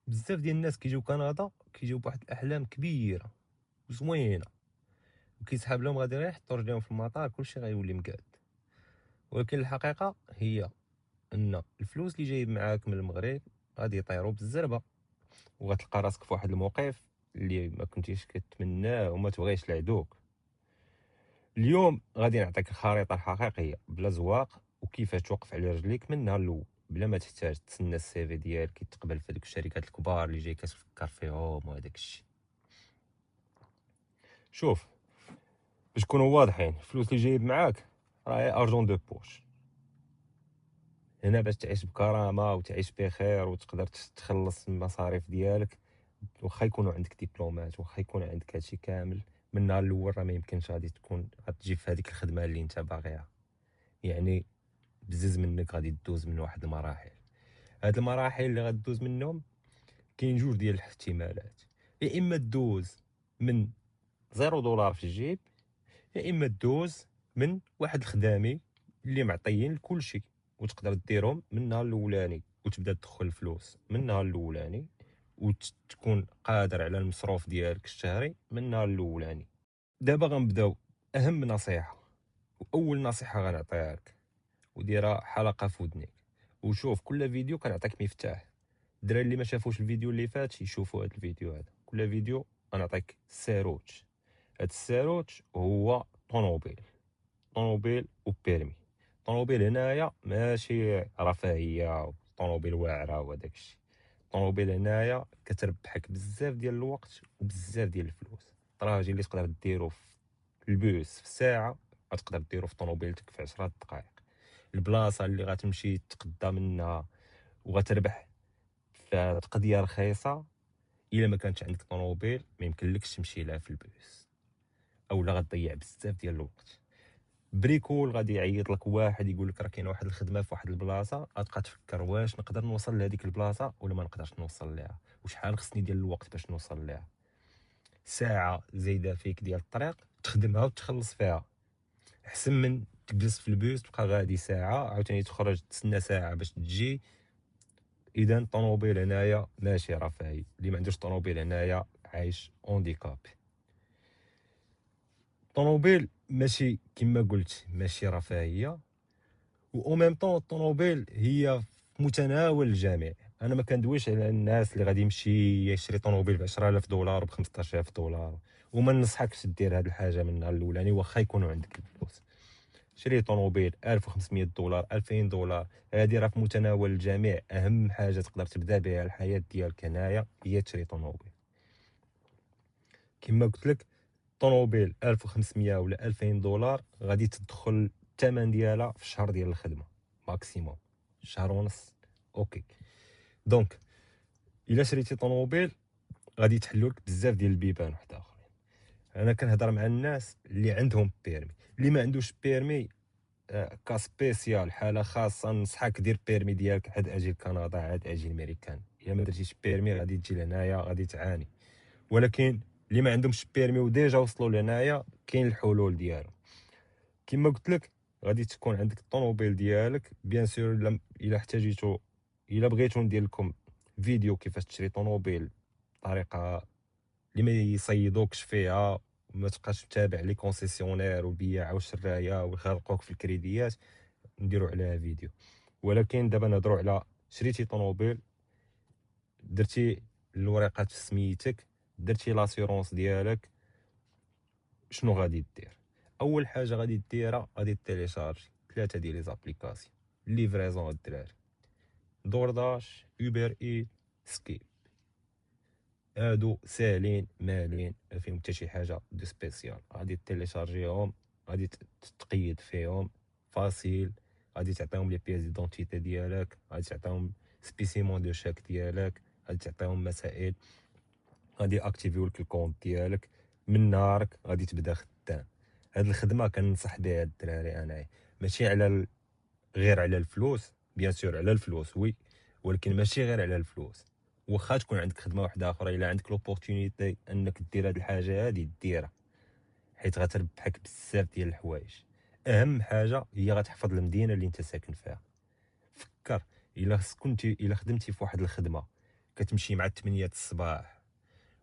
بزاف ديال الناس كيجيو كندا كيجيو بواحد الاحلام كبيره وزوينه، وكيسحاب لهم غادي غير يحطوا رجليهم في المطار كلشي غيولي مقاد. ولكن الحقيقه هي ان الفلوس اللي جايب معاك من المغرب غادي يطيروا بالزربه، وغتلقى راسك في واحد الموقف اللي ما كنتيش كتمناه وما تبغيش لعدوك. اليوم غادي نعطيك الخريطه الحقيقيه بلا زواق، وكيفاش توقف على رجليك من النهار الاول بلا ما تحتاج تسنى السي في ديالك يتقبل في هذوك الشركات الكبار اللي جاي كتفكر فيهم وهداك الشيء. شوف، باش نكونوا واضحين، الفلوس اللي جايب معاك راهي ارجون دو بوش. هنا باش تعيش بكرامه وتعيش بخير وتقدر تخلص المصاريف ديالك، واخا يكونوا عندك دبلومات واخا يكون عندك هادشي كامل، من النهار الاول راه ما يمكنش غادي تكون غتجي في هذيك الخدمه اللي انت باغيها. يعني بزز منك غادي تدوز من واحد المراحل. هاد المراحل اللي غدوز منهم كاين جوج ديال الاحتمالات: يا اما تدوز من $0 في الجيب، يا اما تدوز من واحد الخدامي اللي معطيين لكلشي وتقدر ديرهم من النهار الاولاني وتبدا تدخل الفلوس من النهار الاولاني وتكون قادر على المصروف ديالك الشهري من النهار الاولاني. دابا غنبداو اهم نصيحه، واول نصيحه غنعطيها لك وديرها حلقه في ودنيك. وشوف كل فيديو كنعطيك مفتاح. الدراري اللي ما شافوش الفيديو اللي فات يشوفوا هذا الفيديو هذا. كل فيديو غنعطيك ساروت. هاد الساروت هو طونوبيل وبيرمي. طونوبيل هنايا ماشي رفاهيه طونوبيل واعره وداك الشيء. طونوبيل هنايا كتربحك بزاف ديال الوقت وبزاف ديال الفلوس. الطراجي اللي تقدر ديرو في البوس في ساعه غتقدر ديرو في طونوبيلتك في 10 دقائق. البلاصه اللي غتمشي تقدا منها وغتربح في تقضيه رخيصه، الا ما كانش عندك طونوبيل ما يمكنلكش تمشي لها في البوس، اولا غتضيع بزاف ديال الوقت. بريكول غادي يعيط لك واحد يقول لك راه كاين واحد الخدمه في واحد البلاصه، غتبقى تفكر واش نقدر نوصل لهذيك البلاصه ولا ما نقدرش نوصل ليها، وشحال خصني ديال الوقت باش نوصل ليها. ساعه زايده فيك ديال الطريق تخدمها وتخلص فيها احسن من تجلس في البوس تبقى غادي ساعه عاوتاني تخرج تسنى ساعه باش تجي. اذا الطوموبيل هنايا ماشي رفاهي، اللي ما عندوش طوموبيل هنايا عايش اونديكاب. الطوموبيل ماشي كما قلت ماشي رفاهيه، و ميم طون الطوموبيل هي في متناول الجميع. انا ما كندويش على الناس اللي غادي يمشي يشري طوموبيل ب $10,000 ب $15,000، وما ننصحكش دير هاد الحاجه من النهار الاولاني واخا يكونوا عندك الفلوس. شري طوموبيل $1,500 $2,000، هادي راه في متناول الجميع. اهم حاجه تقدر تبدا بها الحياه ديالك هنايا هي تشري طوموبيل. كما قلت لك طوموبيل 1500 ولا $2000 غادي تدخل الثمن ديالها في الشهر ديال الخدمه ماكسيموم شهر ونص. اوكي، دونك الا شريتي طوموبيل غادي يتحلوا لك بزاف ديال البيبان واحد اخرين. انا كنهضر مع الناس اللي عندهم بيرمي. اللي ما عندوش بيرمي كسبيسيال حاله خاصه نصحك دير بيرمي ديالك عاد اجي لكندا عاد اجي لامريكان. الا ما درتيش بيرمي غادي تجي لهنايا غادي تعاني. ولكن اللي ما عندهمش بيرمي وديجا وصلوا لهنايا كاين الحلول ديالو. كما قلت لك غادي تكون عندك الطوموبيل ديالك بيان سور. الا احتاجيتو الا بغيتو ندير لكم فيديو كيفاش تشري طوموبيل بطريقه اللي ما يصيدوكش فيها وما تبقاش تتابع لي كونسيسيونير والبياعه والشرايه ويخرقوك في الكريديات، نديرو عليها فيديو. ولكن دابا نهضروا على شريتي طوموبيل، درتي الوريقات في سميتك، درتي لاسيرونس ديالك، شنو غادي دير؟ اول حاجه غادي ديرها غادي تيليشارجي 3 ديال لي زابليكاسيون ليفريزون الدراري: دورداش، اوبر اي، سكيب. هادو ساهلين مالين ما فيهم حتى شي حاجه دو سبيسيال. غادي تيليشارجيهم، غادي تقيد فيهم فاسيل، غادي تعطيهم لي بياس ديدونتيتي ديالك، غادي تعطيهم سبيسيمون دو شاك ديالك، غادي تعطيهم مسائل، غادي اكتيفيو لك الكونت ديالك. من نهارك غادي تبدا خدام. هاد الخدمه كننصح بها الدراري انايا، ماشي على غير على الفلوس، بيان سور على الفلوس وي، ولكن ماشي غير على الفلوس. واخا تكون عندك خدمه واحده اخرى الا عندك لوبورتونيتي انك دير هاد الحاجه هادي ديرها، حيت غتربحك بزاف ديال الحوايج. اهم حاجه هي غتحفظ المدينه اللي انت ساكن فيها. فكر، الا خدمتي في واحد الخدمه كتمشي مع 8 الصباح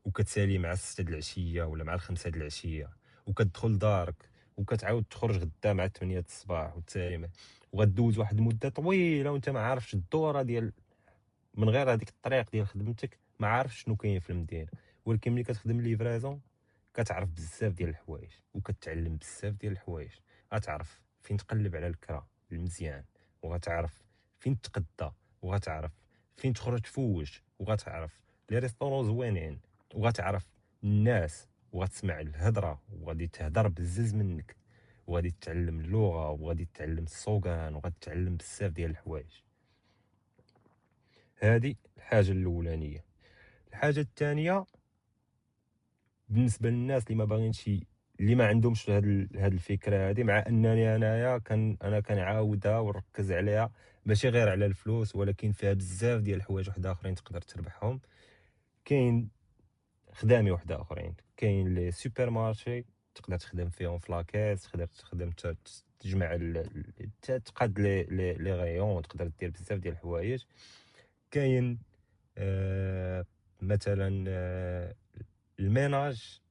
وكتسالي مع 6 د العشيه ولا مع 5 د العشيه، وكتدخل لدارك وكتعاود تخرج غدا مع 8 الصباح وتسالي وغدوز واحد المده طويله وانت ما عارفش الدوره ديال من غير هذيك الطريق ديال خدمتك، ما عارفش شنو كاين في المدينه. ولكن ملي كتخدم ليفرازون كتعرف بزاف ديال الحوايج وكتعلم بزاف ديال الحوايج. غتعرف فين تقلب على الكرا المزيان، وغتعرف فين تقدا، وغتعرف فين تخرج تفوج، وغتعرف لي ريستورون زوينين، وغتعرف الناس، وغتسمع الهضره وغادي تهضر بزز منك، وغادي تتعلم اللغه وغادي تتعلم السوقان وغادي تتعلم بزاف ديال الحوايج. هذه الحاجه الاولانيه. الحاجه الثانيه بالنسبه للناس اللي ما باغينش اللي ما عندهمش هاد الفكره هذه، مع انني انايا انا كنعاودها ونركز عليها، ماشي غير على الفلوس ولكن فيها بزاف ديال الحوايج واحد اخرين تقدر تربحهم. كاين خدامي واحد اخرين، كاين لي سوبر مارشي تقدر تخدم فيهم في لاكاس، تقدر تخدم تجمع تقاد لي غيون، تقدر دير بزاف ديال الحوايج. كاين مثلا الميناج.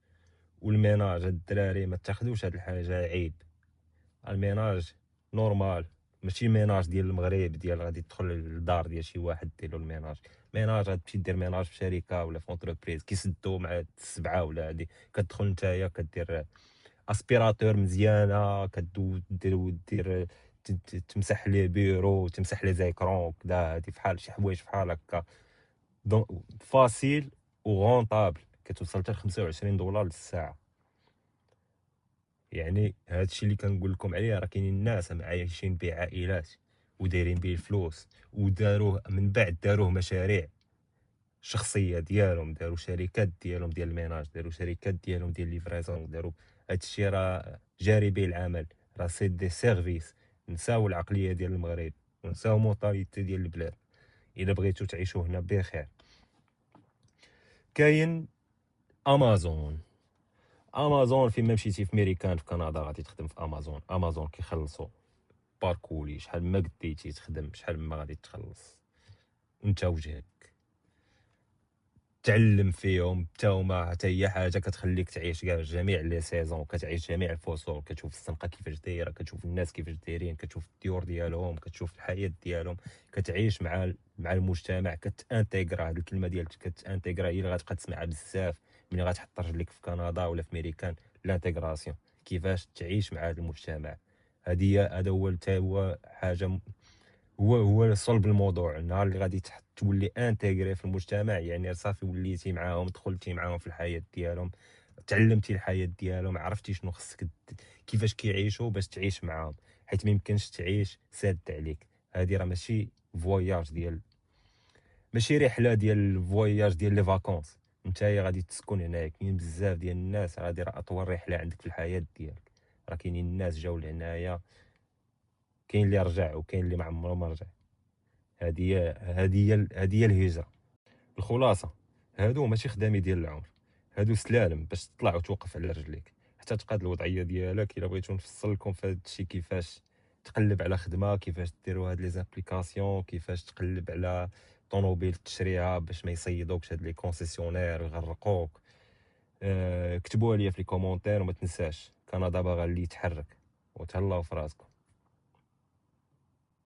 والميناج هاد الدراري ما تاخذوش هاد الحاجه عيب. الميناج نورمال، ماشي ميناج ديال المغرب ديال غادي تدخل للدار ديال شي واحد دير له الميناج. ميناج غتمشي دير ميناج في شركه ولا في اونتربريز كيسدو مع السبعه ولا هادي، كتدخل نتايا كدير اسبيراتور مزيانه، دير تمسح لي بيرو، تمسح لي زيكرون كدا، هادي فحال شي حوايج فحال هكا. دونك فاسيل وغونطابل، كتوصل حتى ل $25 للساعه. يعني هادشي اللي كنقول لكم عليه، راه كاينين الناس عايشين به عائلات ودايرين به الفلوس، وداروه من بعد داروه مشاريع شخصيه ديالهم، داروا شركات ديالهم ديال الميناج، داروا شركات ديالهم ديال ليفريزون، داروا هادشي راه جاري به العمل، راه سي دي سيرفيس. نساو العقليه ديال المغرب ونساو مونطاليتي ديال البلاد الا بغيتو تعيشوا هنا بخير. كاين امازون. امازون فين ما مشيتي في ميريكان في كندا غادي تخدم في امازون. امازون كيخلصوا باركولي شحال ما قديتي تخدم، شحال ما غادي تخلص انت وجهك. تعلم فيهم حتى هما، حتى هي حاجه كتخليك تعيش كاع جميع لي سيزون، كتعيش جميع الفصول، كتشوف الزنقه كيفاش دايره، كتشوف الناس كيفاش دايرين، كتشوف الديور ديالهم، كتشوف الحياه ديالهم، كتعيش مع المجتمع، كتانتيغرا. هاد الكلمه ديال كتانتيغرا هي اللي غتبقى تسمعها بزاف ملي غتحط رجليك في كندا ولا في ميريكان. لانتيغراسيون، كيفاش تعيش مع هذا المجتمع. هذا هو حتى هو حاجه، هو صلب الموضوع. النهار اللي غادي تولي انتيغري في المجتمع، يعني صافي وليتي معاهم، دخلتي معاهم في الحياه ديالهم، تعلمتي الحياه ديالهم، عرفتي شنو خصك كيفاش كيعيشوا باش تعيش معاهم، حيت ما يمكنش تعيش ساد عليك. هذه راه ماشي فواياج ديال، ماشي رحله ديال فواياج ديال لي فاكونس. نتايا غادي تسكن هنايا، كاين بزاف ديال الناس، هذه راه اطول رحله عندك في الحياه ديالك. راه كاينين الناس جاو لهنايا، كاين اللي رجع وكاين اللي ما عمره ما رجع. هذه هي الهجره. الخلاصه، هادو ماشي خدامي ديال العمر، هادو سلالم باش تطلع وتوقف على رجليك حتى تقاد الوضعيه ديالك. الا بغيتو نفصل لكم في هذا الشيء، كيفاش تقلب على خدمه، كيفاش ديروا هاد لي زابليكاسيون، كيفاش تقلب على طوموبيل تشريها باش ما يصيدوكش هاد لي كونسيسيونير ويغرقوك. كتبوها ليا في لي كومونتير، وما تنساش كندا باغا اللي يتحرك. وتهلاو في راسكم.